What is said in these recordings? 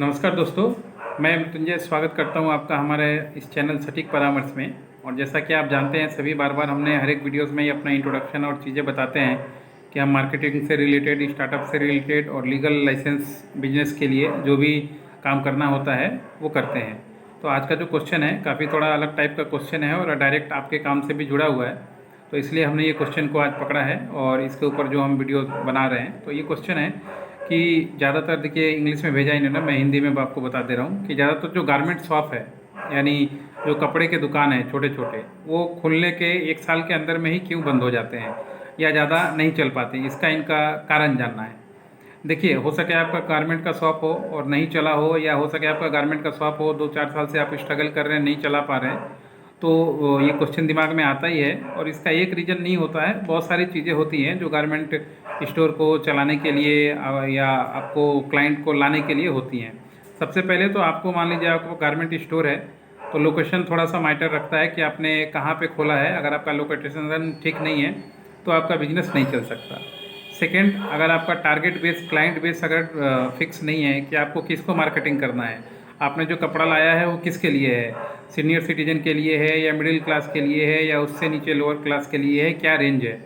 नमस्कार दोस्तों, मैं मृत्युंजय स्वागत करता हूं आपका हमारे इस चैनल सटीक परामर्श में। और जैसा कि आप जानते हैं सभी बार हमने हर एक वीडियोस में ही अपना इंट्रोडक्शन और चीज़ें बताते हैं कि हम मार्केटिंग से रिलेटेड, स्टार्टअप से रिलेटेड और लीगल लाइसेंस बिजनेस के लिए जो भी काम करना होता है वो करते हैं। तो आज का जो क्वेश्चन है काफ़ी थोड़ा अलग टाइप का क्वेश्चन है और डायरेक्ट आपके काम से भी जुड़ा हुआ है, तो इसलिए हमने ये क्वेश्चन को आज पकड़ा है और इसके ऊपर जो हम वीडियो बना रहे हैं। तो ये क्वेश्चन है कि ज़्यादातर, देखिए इंग्लिश में भेजा इन्होंने, मैं हिंदी में आपको बता दे रहा हूँ कि ज़्यादातर जो गारमेंट शॉप है, यानी जो कपड़े के दुकान है छोटे छोटे, वो खुलने के 1 साल के अंदर में ही क्यों बंद हो जाते हैं या ज़्यादा नहीं चल पाते, इसका इनका कारण जानना है। देखिए, हो सके आपका गारमेंट का शॉप हो और नहीं चला हो, या हो सके आपका गारमेंट का शॉप हो 2-4 साल से आप स्ट्रगल कर रहे हैं, नहीं चला पा रहे हैं, तो ये क्वेश्चन दिमाग में आता ही है। और इसका एक रीज़न नहीं होता है, बहुत सारी चीज़ें होती हैं जो गारमेंट स्टोर को चलाने के लिए या आपको क्लाइंट को लाने के लिए होती हैं। सबसे पहले तो आपको, मान लीजिए आपको गारमेंट स्टोर है, तो लोकेशन थोड़ा सा मैटर रखता है कि आपने कहाँ पे खोला है। अगर आपका लोकेशन ठीक नहीं है तो आपका बिजनेस नहीं चल सकता। सेकेंड, अगर आपका टारगेट बेस, क्लाइंट बेस अगर फिक्स नहीं है कि आपको किसको मार्केटिंग करना है, आपने जो कपड़ा लाया है वो किसके लिए है, सीनियर सिटीजन के लिए है या मिडिल क्लास के लिए है या उससे नीचे लोअर क्लास के लिए है, क्या रेंज है,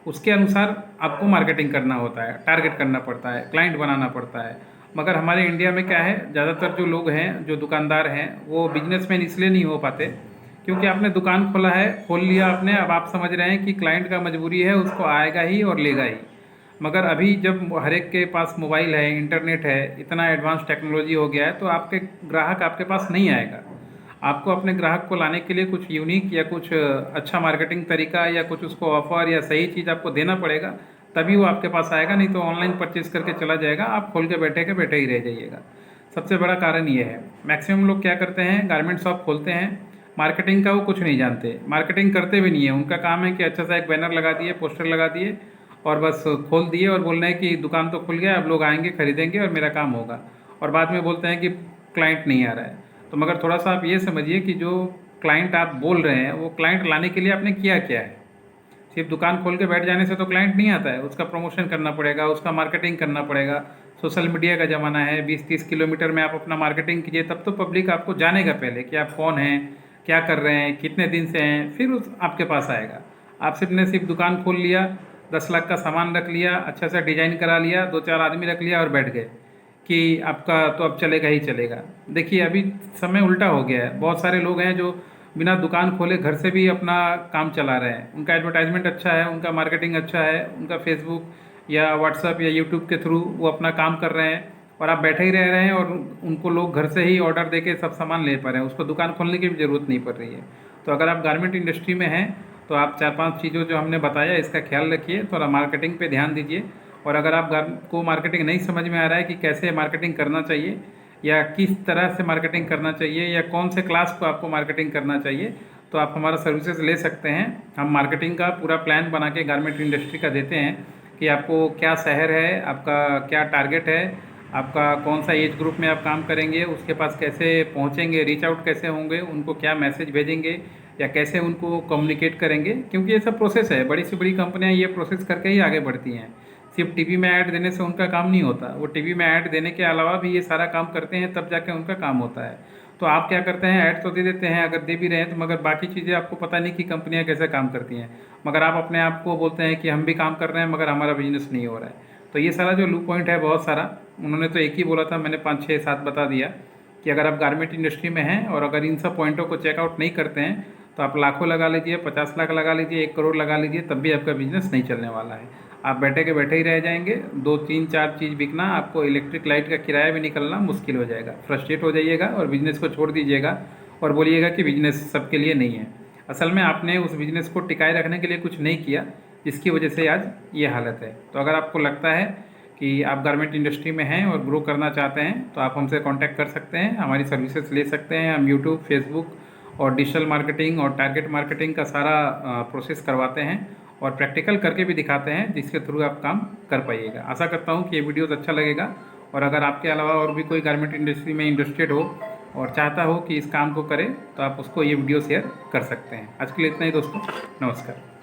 उसके अनुसार आपको मार्केटिंग करना होता है, टारगेट करना पड़ता है, क्लाइंट बनाना पड़ता है। मगर हमारे इंडिया में क्या है, ज़्यादातर जो लोग हैं, जो दुकानदार हैं, वो बिजनेसमैन इसलिए नहीं हो पाते क्योंकि आपने दुकान खोला है, खोल लिया आपने, अब आप समझ रहे हैं कि क्लाइंट का मजबूरी है, उसको आएगा ही और लेगा ही। मगर अभी जब हर एक के पास मोबाइल है, इंटरनेट है, इतना एडवांस टेक्नोलॉजी हो गया है, तो आपके ग्राहक आपके पास नहीं आएगा। आपको अपने ग्राहक को लाने के लिए कुछ यूनिक या कुछ अच्छा मार्केटिंग तरीका या कुछ उसको ऑफर या सही चीज़ आपको देना पड़ेगा, तभी वो आपके पास आएगा। नहीं तो ऑनलाइन परचेज करके चला जाएगा, आप खोल के बैठे ही रह जाइएगा। सबसे बड़ा कारण ये है। मैक्सिमम लोग क्या करते हैं, गारमेंट शॉप खोलते हैं, मार्केटिंग का वो कुछ नहीं जानते, मार्केटिंग करते भी नहीं है। उनका काम है कि अच्छा सा एक बैनर लगा दिए, पोस्टर लगा दिए और बस खोल दिए और बोल रहे हैं कि दुकान तो खुल गया, अब लोग आएंगे खरीदेंगे और मेरा काम होगा। और बाद में बोलते हैं कि क्लाइंट नहीं आ रहा है। तो मगर थोड़ा सा आप ये समझिए कि जो क्लाइंट आप बोल रहे हैं, वो क्लाइंट लाने के लिए आपने किया क्या है। सिर्फ दुकान खोल के बैठ जाने से तो क्लाइंट नहीं आता है, उसका प्रमोशन करना पड़ेगा, उसका मार्केटिंग करना पड़ेगा। सोशल मीडिया का ज़माना है, 20-30 किलोमीटर में आप अपना मार्केटिंग कीजिए, तब तो पब्लिक आपको जानेगा पहले कि आप कौन हैं, क्या कर रहे हैं, कितने दिन से हैं, फिर उस आपके पास आएगा। आप सिर्फ दुकान खोल लिया, 10 लाख का सामान रख लिया, अच्छा सा डिजाइन करा लिया, 2-4 आदमी रख लिया और बैठ गए कि आपका तो अब चलेगा ही चलेगा। देखिए, अभी समय उल्टा हो गया है। बहुत सारे लोग हैं जो बिना दुकान खोले घर से भी अपना काम चला रहे हैं। उनका एडवर्टाइजमेंट अच्छा है, उनका मार्केटिंग अच्छा है, उनका फेसबुक या व्हाट्सएप या यूट्यूब के थ्रू वो अपना काम कर रहे हैं और आप बैठे ही रह रहे हैं और उनको लोग घर से ही ऑर्डर देके सब सामान ले पा रहे हैं, उसको दुकान खोलने की भी ज़रूरत नहीं पड़ रही है। तो अगर आप गारमेंट इंडस्ट्री में हैं तो आप 4-5 चीज़ों जो हमने बताया इसका ख्याल रखिए, थोड़ा मार्केटिंग पे ध्यान दीजिए। और अगर आप को मार्केटिंग नहीं समझ में आ रहा है कि कैसे मार्केटिंग करना चाहिए या किस तरह से मार्केटिंग करना चाहिए या कौन से क्लास को आपको मार्केटिंग करना चाहिए, तो आप हमारा सर्विसेज ले सकते हैं। हम मार्केटिंग का पूरा प्लान बना के गारमेंट इंडस्ट्री का देते हैं कि आपको क्या शहर है, आपका क्या टारगेट है, आपका कौन सा एज ग्रुप में आप काम करेंगे, उसके पास कैसे पहुंचेंगे, रीच आउट कैसे होंगे, उनको क्या मैसेज भेजेंगे या कैसे उनको कम्युनिकेट करेंगे। क्योंकि ये सब प्रोसेस है, बड़ी से बड़ी कंपनियां ये प्रोसेस करके ही आगे बढ़ती हैं। सिर्फ टीवी में ऐड देने से उनका काम नहीं होता, वो टीवी में ऐड देने के अलावा भी ये सारा काम करते हैं, तब जाके उनका काम होता है। तो आप क्या करते हैं, ऐड तो दे देते हैं, अगर दे भी रहे हैं तो मगर बाकी चीज़ें आपको पता नहीं कि कंपनियां कैसे काम करती हैं। मगर आप अपने आप को बोलते हैं कि हम भी काम कर रहे हैं मगर हमारा बिजनेस नहीं हो रहा है। तो ये सारा जो लूप पॉइंट है बहुत सारा, उन्होंने तो एक ही बोला था, मैंने 5-6-7 बता दिया कि अगर आप गारमेंट इंडस्ट्री में हैं और अगर इन सब पॉइंटों को चेकआउट नहीं करते हैं तो आप लाखों लगा लीजिए, 50 लाख लगा लीजिए, 1 करोड़ लगा लीजिए, तब भी आपका बिजनेस नहीं चलने वाला है। आप बैठे के बैठे ही रह जाएंगे। 2-3-4 चीज़ बिकना, आपको इलेक्ट्रिक लाइट का किराया भी निकलना मुश्किल हो जाएगा, फ्रस्ट्रेट हो जाइएगा और बिज़नेस को छोड़ दीजिएगा और बोलिएगा कि बिज़नेस सबके लिए नहीं है। असल में आपने उस बिज़नेस को टिकाए रखने के लिए कुछ नहीं किया, जिसकी वजह से आज ये हालत है। तो अगर आपको लगता है कि आप गारमेंट इंडस्ट्री में हैं और ग्रो करना चाहते हैं तो आप हमसे कांटेक्ट कर सकते हैं, हमारी सर्विसेज ले सकते हैं। हम यूट्यूब, फेसबुक और डिजिटल मार्केटिंग और टारगेट मार्केटिंग का सारा प्रोसेस करवाते हैं और प्रैक्टिकल करके भी दिखाते हैं, जिसके थ्रू आप काम कर पाइएगा। आशा करता हूँ कि ये वीडियोज़ अच्छा लगेगा और अगर आपके अलावा और भी कोई गारमेंट इंडस्ट्री में इंटरेस्टेड हो और चाहता हो कि इस काम को करे तो आप उसको ये वीडियो शेयर कर सकते हैं। आज के लिए इतना ही दोस्तों, नमस्कार।